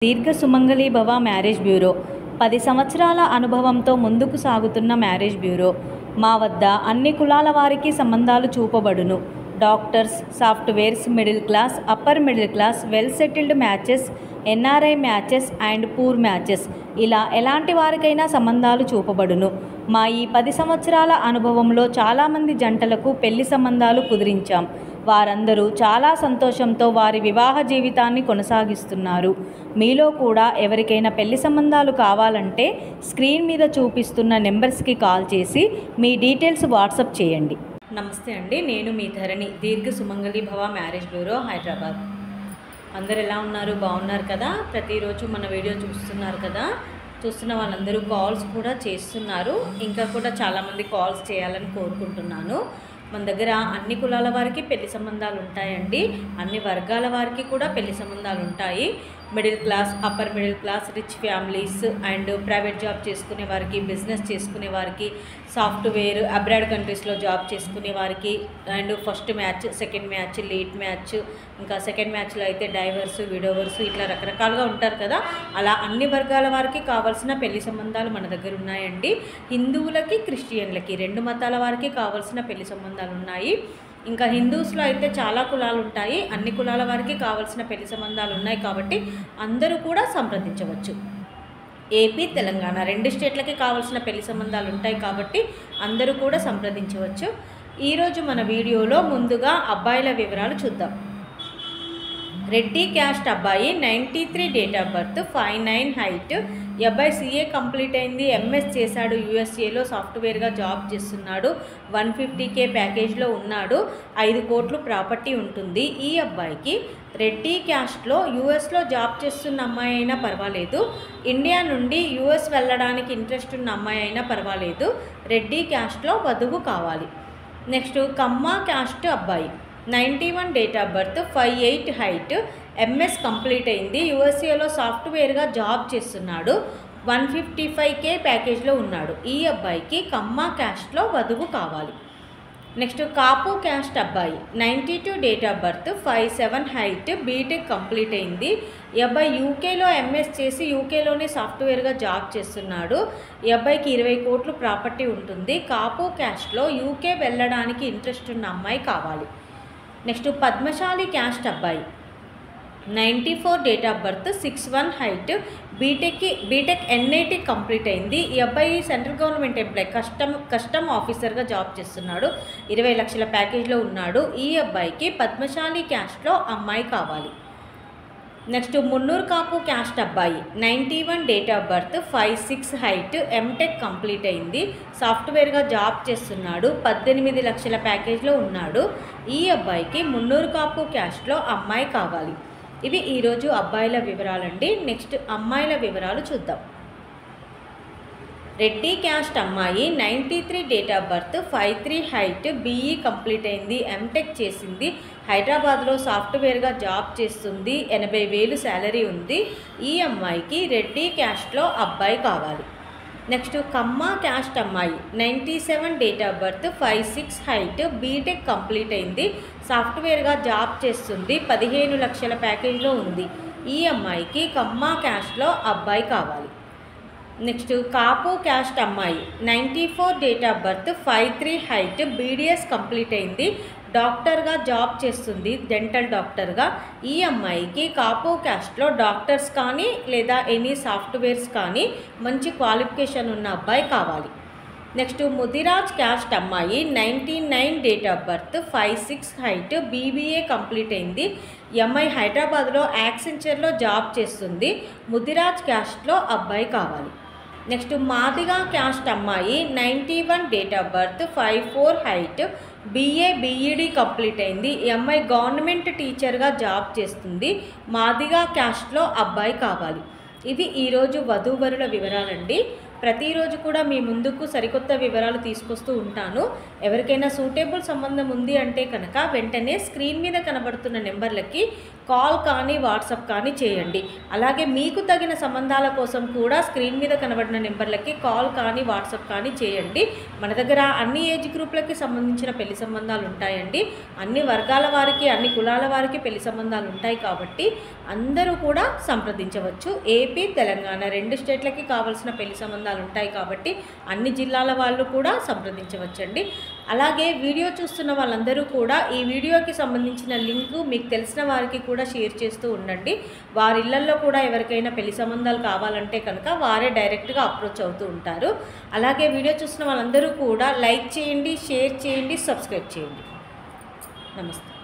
దీర్ఘ సుమంగళి భవ marriage bureau 10 సంవత్సరాల అనుభవంతో ముందుకు సాగుతున్న మ్యారేజ్ బ్యూరో. మా వద్ద అన్ని కులాల వారికి సంబంధాలు చూపబడును. Doctors, softwares, middle class, upper middle class, well settled matches, NRI matches and poor matches, ఇలా ఎలాంటి వారికైనా సంబంధాలు చూపబడును. మా ఈ 10 సంవత్సరాల అనుభవంలో చాలామంది జంటలకు పెళ్లి సంబంధాలు కుదిరించాం. వారందరూ చాలా సంతోషంతో వారి వివాహ జీవితాన్ని కొనసాగిస్తున్నారు. మీలో కూడా ఎవరికైనా పెళ్లి సంబంధాలు కావాలంటే స్క్రీన్ మీద చూపిస్తున్న నెంబర్స్కి కాల్ చేసి మీ డీటెయిల్స్ వాట్సాప్ చేయండి. నమస్తే అండి, నేను మీ ధరణి, దీర్ఘ సుమంగళి భవ మ్యారేజ్ బ్యూరో, హైదరాబాద్. అందరు ఎలా ఉన్నారు? బాగున్నారు కదా? ప్రతిరోజు మన వీడియో చూస్తున్నారు కదా? చూస్తున్న వాళ్ళందరూ కాల్స్ కూడా చేస్తున్నారు. ఇంకా కూడా చాలామంది కాల్స్ చేయాలని కోరుకుంటున్నాను. మన దగ్గర అన్ని కులాల వారికి పెళ్లి సంబంధాలు ఉంటాయండి. అన్ని వర్గాల వారికి కూడా పెళ్లి సంబంధాలు ఉంటాయి. Middle class, upper middle class, rich families and private job చేసుకునే వారికి, బిజినెస్ చేసుకునే వారికి, సాఫ్ట్వేర్, అబ్రాడ్ కంట్రీస్లో జాబ్ చేసుకునే వారికి, and first match, second match, late match, ఇంకా సెకండ్ మ్యాచ్లో అయితే డైవర్స్, విడోవర్స్, ఇట్లా రకరకాలుగా ఉంటారు కదా. అలా అన్ని వర్గాల వారికి కావాల్సిన పెళ్లి సంబంధాలు మన దగ్గర ఉన్నాయండి. హిందువులకి, క్రిస్టియన్లకి, 2 మతాల వారికి కావాల్సిన పెళ్లి సంబంధాలు ఉన్నాయి. ఇంకా హిందూస్లో అయితే చాలా కులాలు ఉంటాయి. అన్ని కులాల వారికి కావాల్సిన పెళ్లి సంబంధాలు ఉన్నాయి కాబట్టి అందరూ కూడా సంప్రదించవచ్చు. ఏపీ, తెలంగాణ 2 స్టేట్లకి కావాల్సిన పెళ్లి సంబంధాలు ఉంటాయి కాబట్టి అందరూ కూడా సంప్రదించవచ్చు. ఈరోజు మన వీడియోలో ముందుగా అబ్బాయిల వివరాలు చూద్దాం. రెడ్డి క్యాస్ట్ అబ్బాయి, 93 డేట్ ఆఫ్ బర్త్, 5'9" హైట్. ఈ అబ్బాయి CA కంప్లీట్ అయింది, MS చేశాడు, USAలో సాఫ్ట్వేర్గా జాబ్ చేస్తున్నాడు, 150K ప్యాకేజ్లో ఉన్నాడు, 5 కోట్లు ప్రాపర్టీ ఉంటుంది. ఈ అబ్బాయికి రెడ్డి క్యాస్ట్లో US లో జాబ్ చేస్తున్న అమ్మాయి అయినా పర్వాలేదు, ఇండియా నుండి US వెళ్ళడానికి ఇంట్రెస్ట్ ఉన్న అమ్మాయి అయినా పర్వాలేదు, రెడ్డి క్యాస్ట్లో వధువు కావాలి. నెక్స్ట్ కమ్మ క్యాస్ట్ అబ్బాయి, 91 date of birth, 5'8" height, MS complete అయింది, USAలో సాఫ్ట్వేర్గా జాబ్ చేస్తున్నాడు, 155K ప్యాకేజ్లో ఉన్నాడు. ఈ అబ్బాయికి కమ్మ క్యాస్ట్లో వధువు కావాలి. నెక్స్ట్ కాపు క్యాస్ట్ అబ్బాయి, 92 date of birth, 5'7" height, BTech complete అయింది. ఈ అబ్బాయి యూకేలో MS చేసి యూకేలోనే సాఫ్ట్వేర్గా జాబ్ చేస్తున్నాడు. ఈ అబ్బాయికి 20 కోట్లు ప్రాపర్టీ ఉంటుంది. కాపు క్యాస్ట్లో UK వెళ్ళడానికి ఇంట్రెస్ట్ ఉన్న అమ్మాయి కావాలి. నెక్స్ట్ పద్మశాలి క్యాస్ట్ అబ్బాయి, 94 date of birth, 6'1" height, BTech NIT complete అయింది. ఈ అబ్బాయి సెంట్రల్ గవర్నమెంట్ ఎంప్లాయ్, కస్టమ్ ఆఫీసర్గా జాబ్ చేస్తున్నాడు, 20 లక్షల ప్యాకేజ్లో ఉన్నాడు. ఈ అబ్బాయికి పద్మశాలి క్యాస్ట్లో అమ్మాయి కావాలి. నెక్స్ట్ మున్నూరు కాపు క్యాస్ట్ అబ్బాయి, 91 date of birth, 5'6" height, MTech complete అయింది, సాఫ్ట్వేర్గా జాబ్ చేస్తున్నాడు, 18 లక్షల ప్యాకేజ్లో ఉన్నాడు. ఈ అబ్బాయికి మున్నూరు కాపు క్యాస్ట్లో అమ్మాయి కావాలి. ఇవి ఈరోజు అబ్బాయిల వివరాలండి. నెక్స్ట్ అమ్మాయిల వివరాలు చూద్దాం. రెడ్డి క్యాస్ట్ అమ్మాయి, 93 date of birth, 5'3" height, BE complete అయింది, MTech చేసింది, హైదరాబాద్లో సాఫ్ట్వేర్గా జాబ్ చేస్తుంది, 80,000 శాలరీ ఉంది. ఈ అమ్మాయికి రెడ్డి క్యాస్ట్లో అబ్బాయి కావాలి. నెక్స్ట్ కమ్మ క్యాస్ట్ అమ్మాయి, 97 date of birth, 5'6" height, BTech complete అయింది, సాఫ్ట్వేర్గా జాబ్ చేస్తుంది, 15 లక్షల ప్యాకేజ్లో ఉంది. ఈ అమ్మాయికి కమ్మ క్యాస్ట్లో అబ్బాయి కావాలి. నెక్స్ట్ కాపు క్యాస్ట్ అమ్మాయి, 94 date of birth, 5'3" height, BDS complete అయింది, డాక్టర్గా జాబ్ చేస్తుంది, డెంటల్ డాక్టర్గా. ఈ అమ్మాయికి కాపు క్యాస్ట్లో డాక్టర్స్ కానీ లేదా ఎనీ సాఫ్ట్వేర్స్ కానీ మంచి క్వాలిఫికేషన్ ఉన్న అబ్బాయి కావాలి. నెక్స్ట్ ముదిరాజ్ క్యాస్ట్ అమ్మాయి, 99 date of birth, 5'6" height, BBA complete అయింది. ఈ అమ్మాయి హైదరాబాద్లో యాక్సెంచర్లో జాబ్ చేస్తుంది, ముదిరాజ్ క్యాస్ట్లో అబ్బాయి కావాలి. నెక్స్ట్ మాదిగా క్యాస్ట్ అమ్మాయి, 91 date of birth, 5'4" height, BA BED complete అయింది. ఈ అమ్మాయి గవర్నమెంట్ టీచర్గా జాబ్ చేస్తుంది, మాదిగా క్యాస్ట్లో అబ్బాయి కావాలి. ఇవి ఈరోజు వధూవరుల వివరాలండి. ప్రతిరోజు కూడా మీ ముందుకు సరికొత్త వివరాలు తీసుకొస్తూ ఉంటాను. ఎవరికైనా సూటబుల్ సంబంధం ఉంది అంటే కనుక వెంటనే స్క్రీన్ మీద కనబడుతున్న నెంబర్లకి కాల్ కానీ వాట్సాప్ కానీ చేయండి. అలాగే మీకు తగిన సంబంధాల కోసం కూడా స్క్రీన్ మీద కనబడిన నెంబర్లకి కాల్ కానీ వాట్సాప్ కానీ చేయండి. మన దగ్గర అన్ని ఏజ్ గ్రూప్లకి సంబంధించిన పెళ్లి సంబంధాలు ఉంటాయండి. అన్ని వర్గాల వారికి, అన్ని కులాల వారికి పెళ్లి సంబంధాలు ఉంటాయి కాబట్టి అందరూ కూడా సంప్రదించవచ్చు. ఏపీ, తెలంగాణ 2 స్టేట్లకి కావాల్సిన పెళ్లి సంబంధాలు ఉంటాయి కాబట్టి అన్ని జిల్లాల వాళ్ళు కూడా సంప్రదించవచ్చండి. అలాగే వీడియో చూస్తున్న వాళ్ళందరూ కూడా ఈ వీడియోకి సంబంధించిన లింకు మీకు తెలిసిన వారికి కూడా షేర్ చేస్తూ ఉండండి. వారి ఇళ్లల్లో కూడా ఎవరికైనా పెళ్లి సంబంధాలు కావాలంటే కనుక వారే డైరెక్ట్గా అప్రోచ్ అవుతూ ఉంటారు. అలాగే వీడియో చూస్తున్న వాళ్ళందరూ కూడా లైక్ చేయండి, షేర్ చేయండి, సబ్స్క్రైబ్ చేయండి. నమస్తే.